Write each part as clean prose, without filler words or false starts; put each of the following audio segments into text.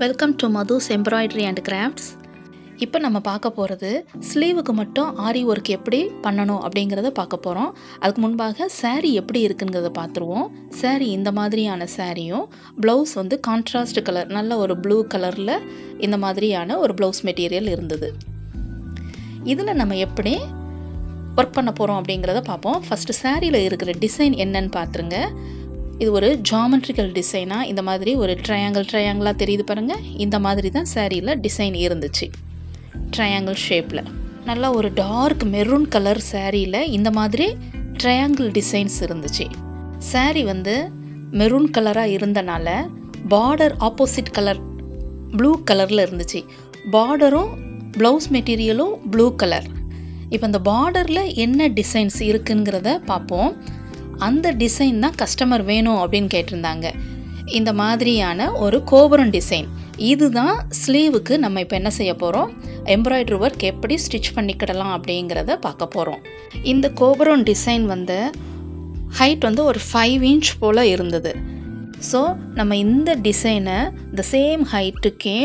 Welcome to MathusEmbroideryCrafts. இப்போ நம்ம பார்க்க போகிறது ஸ்லீவுக்கு மட்டும் ஆரி ஒர்க் எப்படி பண்ணணும் அப்படிங்கிறத பார்க்க போகிறோம். அதுக்கு முன்பாக saree எப்படி இருக்குங்கிறத பார்த்துருவோம். saree இந்த மாதிரியான சாரியும் ப்ளவுஸ் வந்து கான்ட்ராஸ்ட் கலர் நல்ல ஒரு ப்ளூ கலரில் இந்த மாதிரியான ஒரு ப்ளவுஸ் மெட்டீரியல் இருந்தது. இதில் நம்ம எப்படி ஒர்க் பண்ண போகிறோம் அப்படிங்கிறத பார்ப்போம். ஃபஸ்ட்டு சாரியில் இருக்கிற டிசைன் என்னன்னு பார்த்துருங்க. இது ஒரு ஜாமெட்ரிக்கல் டிசைனாக இந்த மாதிரி ஒரு ட்ரையாங்கிளாக தெரியுது பாருங்கள். இந்த மாதிரி தான் சாரியில் டிசைன் இருந்துச்சு, ட்ரையாங்கிள் ஷேப்பில். நல்லா ஒரு டார்க் மெரூன் கலர் சாரியில் இந்த மாதிரி ட்ரையாங்கிள் டிசைன்ஸ் இருந்துச்சு. சாரி வந்து மெரூன் கலராக இருந்தனால பார்டர் ஆப்போசிட் கலர் ப்ளூ கலரில் இருந்துச்சு. பார்டரும் ப்ளவுஸ் மெட்டீரியலும் ப்ளூ கலர். இப்போ இந்த பார்டரில் என்ன டிசைன்ஸ் இருக்குங்கிறத பார்ப்போம். அந்த டிசைன் தான் கஸ்டமர் வேணும் அப்படின்னு கேட்டிருந்தாங்க. இந்த மாதிரியான ஒரு கோபுரம் டிசைன், இதுதான் ஸ்லீவுக்கு நம்ம இப்போ என்ன செய்ய போகிறோம், எம்ப்ராய்டரி ஒர்க் எப்படி ஸ்டிச் பண்ணிக்கிடலாம் அப்படிங்கிறத பார்க்க போகிறோம். இந்த கோபுரம் டிசைன் வந்து ஹைட் வந்து ஒரு 5 inch போல் இருந்தது. ஸோ நம்ம இந்த டிசைனை இந்த சேம் ஹைட்டுக்கே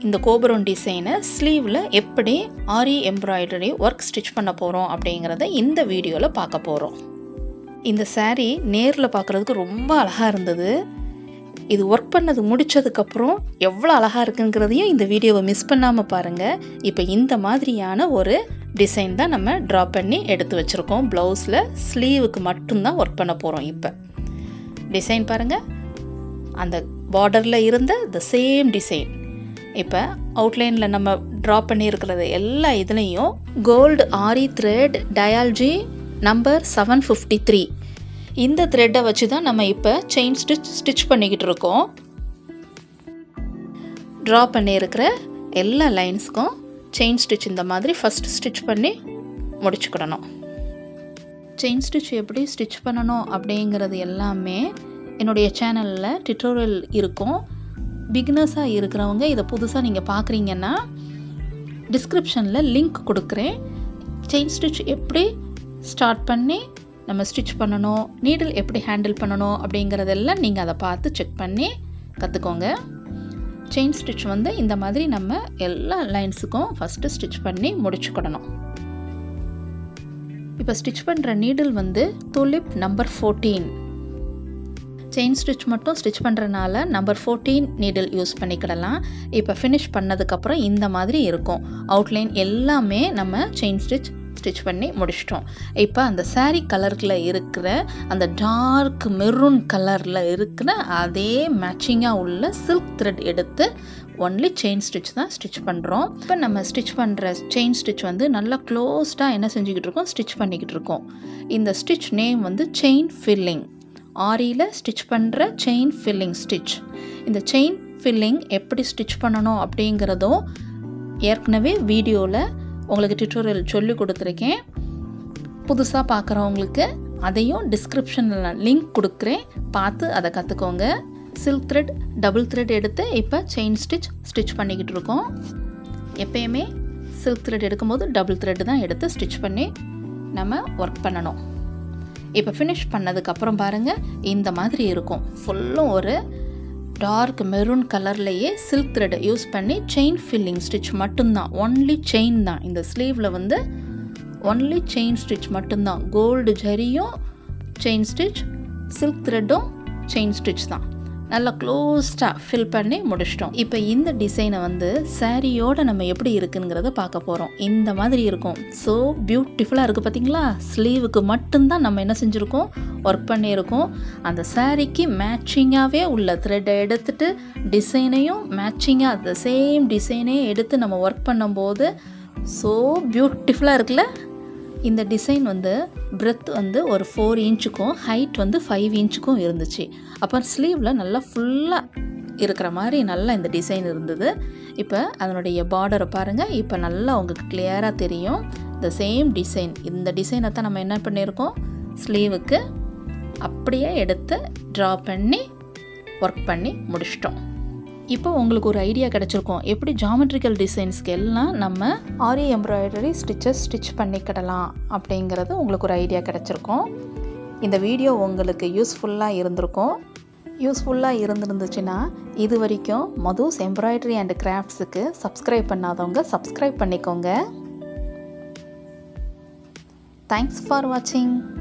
இந்த கோபுரம் டிசைனை ஸ்லீவில் எப்படி ஆரி எம்ப்ராய்டரி ஒர்க் ஸ்டிச் பண்ண போகிறோம் அப்படிங்கிறத இந்த வீடியோவில் பார்க்க போகிறோம். இந்த saree நேரில் பார்க்குறதுக்கு ரொம்ப அழகாக இருந்தது. இது ஒர்க் பண்ணது முடித்ததுக்கப்புறம் எவ்வளோ அழகாக இருக்குங்கிறதையும் இந்த வீடியோவை மிஸ் பண்ணாமல் பாருங்கள். இப்போ இந்த மாதிரியான ஒரு டிசைன் தான் நம்ம ட்ரா பண்ணி எடுத்து வச்சுருக்கோம். ப்ளவுஸில் ஸ்லீவுக்கு மட்டும்தான் ஒர்க் பண்ண போகிறோம். இப்போ டிசைன் பாருங்கள், அந்த பார்டரில் இருந்த த சேம் டிசைன். இப்போ அவுட்லைனில் நம்ம ட்ரா பண்ணியிருக்கிறது எல்லா இதுலேயும் கோல்டு ஆரி த்ரெட் டயாலஜி நம்பர் 753 இந்த த்ரெட்டை வச்சு தான் நம்ம இப்போ செயின் ஸ்டிச் பண்ணிக்கிட்டு இருக்கோம். ட்ரா பண்ணியிருக்கிற எல்லா லைன்ஸுக்கும் செயின் ஸ்டிச் இந்த மாதிரி ஃபஸ்ட் ஸ்டிச் பண்ணி முடிச்சுக்கிடணும். செயின் ஸ்டிச் எப்படி ஸ்டிச் பண்ணணும் அப்படிங்கிறது எல்லாமே என்னுடைய சேனலில் டியூட்டோரியல் இருக்கும். பிகினர்ஸாக இருக்கிறவங்க இதை புதுசாக நீங்கள் பார்க்குறீங்கன்னா டிஸ்கிரிப்ஷனில் லிங்க் கொடுக்குறேன். செயின் ஸ்டிச் எப்படி ஸ்டார்ட் பண்ணி நம்ம ஸ்டிச் பண்ணணும், நீடில் எப்படி ஹேண்டில் பண்ணணும் அப்படிங்கிறதெல்லாம் நீங்கள் அதை பார்த்து செக் பண்ணி கற்றுக்கோங்க. செயின் ஸ்டிச் வந்து இந்த மாதிரி நம்ம எல்லா லைன்ஸுக்கும் ஃபஸ்ட்டு ஸ்டிச் பண்ணி முடிச்சுக்கிடணும். இப்போ ஸ்டிச் பண்ணுற நீடில் வந்து துலிப் நம்பர் 14. செயின் ஸ்டிச் மட்டும் ஸ்டிச் பண்ணுறனால நம்பர் 14 நீடில் யூஸ் பண்ணிக்கிடலாம். இப்போ ஃபினிஷ் பண்ணதுக்கப்புறம் இந்த மாதிரி இருக்கும். அவுட்லைன் எல்லாமே நம்ம செயின் ஸ்டிச் பண்ணி முடிச்சிட்டோம். இப்போ அந்த சாரீ கலரில் இருக்கிற அந்த டார்க் மெரூன் கலரில் இருக்கிற அதே மேட்சிங்காக உள்ள சில்க் த்ரெட் எடுத்து ஒன்லி செயின் ஸ்டிச் தான் ஸ்டிச் பண்ணுறோம். இப்போ நம்ம ஸ்டிச் பண்ணுற செயின் ஸ்டிச் வந்து நல்லா க்ளோஸ்டாக என்ன செஞ்சுக்கிட்டு இருக்கோம், ஸ்டிச் பண்ணிக்கிட்டு இருக்கோம். இந்த ஸ்டிச் நேம் வந்து செயின் ஃபில்லிங். ஆரியில் ஸ்டிச் பண்ணுற செயின் ஃபில்லிங் ஸ்டிச். இந்த செயின் ஃபில்லிங் எப்படி ஸ்டிச் பண்ணணும் அப்படிங்கிறதும் ஏற்கனவே வீடியோவில் உங்களுக்கு டியூட்டோரியல் சொல்லி கொடுத்துருக்கேன். புதுசாக பார்க்குறவங்களுக்கு அதையும் டிஸ்கிரிப்ஷனில் லிங்க் கொடுக்குறேன், பார்த்து அதை கற்றுக்கோங்க. சில்க் த்ரெட் டபுள் த்ரெட் எடுத்து இப்போ செயின் ஸ்டிச் பண்ணிக்கிட்டு இருக்கோம். எப்பயுமே சில்க் த்ரெட் எடுக்கும்போது டபுள் த்ரெட் தான் எடுத்து ஸ்டிச் பண்ணி நம்ம ஒர்க் பண்ணணும். இப்போ ஃபினிஷ் பண்ணதுக்கப்புறம் பாருங்கள், இந்த மாதிரி இருக்கும். ஃபுல்லும் ஒரு டார்க் மெரூன் கலர்லேயே சில்க் த்ரெட்டை யூஸ் பண்ணி செயின் ஃபில்லிங் ஸ்டிச் மட்டும்தான், ஒன்லி செயின் தான். இந்த ஸ்லீவில் வந்து ஒன்லி செயின் ஸ்டிச் மட்டும்தான். கோல்டு ஜரியும் செயின் ஸ்டிச், சில்க் த்ரெட்டும் செயின் ஸ்டிச் தான். நல்லா க்ளோஸ்டாக ஃபில் பண்ணி முடிச்சிட்டோம். இப்போ இந்த டிசைனை வந்து சாரியோடு நம்ம எப்படி இருக்குங்கிறத பார்க்க போகிறோம். இந்த மாதிரி இருக்கும். ஸோ பியூட்டிஃபுல்லாக இருக்குது பார்த்தீங்களா. ஸ்லீவுக்கு மட்டும்தான் நம்ம என்ன செஞ்சுருக்கோம், ஒர்க் பண்ணியிருக்கோம். அந்த சாரிக்கு மேட்சிங்காகவே உள்ள த்ரெட்டை எடுத்துகிட்டு டிசைனையும் மேட்சிங்காக அந்த சேம் டிசைனையும் எடுத்து நம்ம ஒர்க் பண்ணும்போது ஸோ பியூட்டிஃபுல்லாக இருக்குல்ல. இந்த டிசைன் வந்து பிரெத் வந்து ஒரு 4 inchக்கும் ஹைட் வந்து 5 inchக்கும் இருந்துச்சு. அப்புறம் ஸ்லீவில் நல்லா ஃபுல்லாக இருக்கிற மாதிரி நல்லா இந்த டிசைன் இருந்தது. இப்போ அதனுடைய பார்டரை பாருங்கள். இப்போ நல்லா உங்களுக்கு கிளியராக தெரியும். இந்த சேம் டிசைன், இந்த டிசைனை தான் நம்ம என்ன பண்ணியிருக்கோம், ஸ்லீவுக்கு அப்படியே எடுத்து ட்ரா பண்ணி ஒர்க் பண்ணி முடிச்சிட்டோம். இப்போ உங்களுக்கு ஒரு ஐடியா கிடச்சிருக்கும், எப்படி ஜாமெட்ரிக்கல் டிசைன்ஸ்க்கு எல்லாம் நம்ம ஆரி எம்ப்ராய்டரி ஸ்டிச் பண்ணிக்கிடலாம் அப்படிங்கிறது உங்களுக்கு ஒரு ஐடியா கிடச்சிருக்கும். இந்த வீடியோ உங்களுக்கு யூஸ்ஃபுல்லாக இருந்திருக்கும். யூஸ்ஃபுல்லாக இருந்துருந்துச்சுன்னா இது வரைக்கும் மதுஸ் எம்ப்ராய்டரி அண்ட் கிராஃப்ட்ஸுக்கு சப்ஸ்கிரைப் பண்ணாதவங்க சப்ஸ்கிரைப் பண்ணிக்கோங்க. தேங்க்ஸ் ஃபார் வாட்சிங்.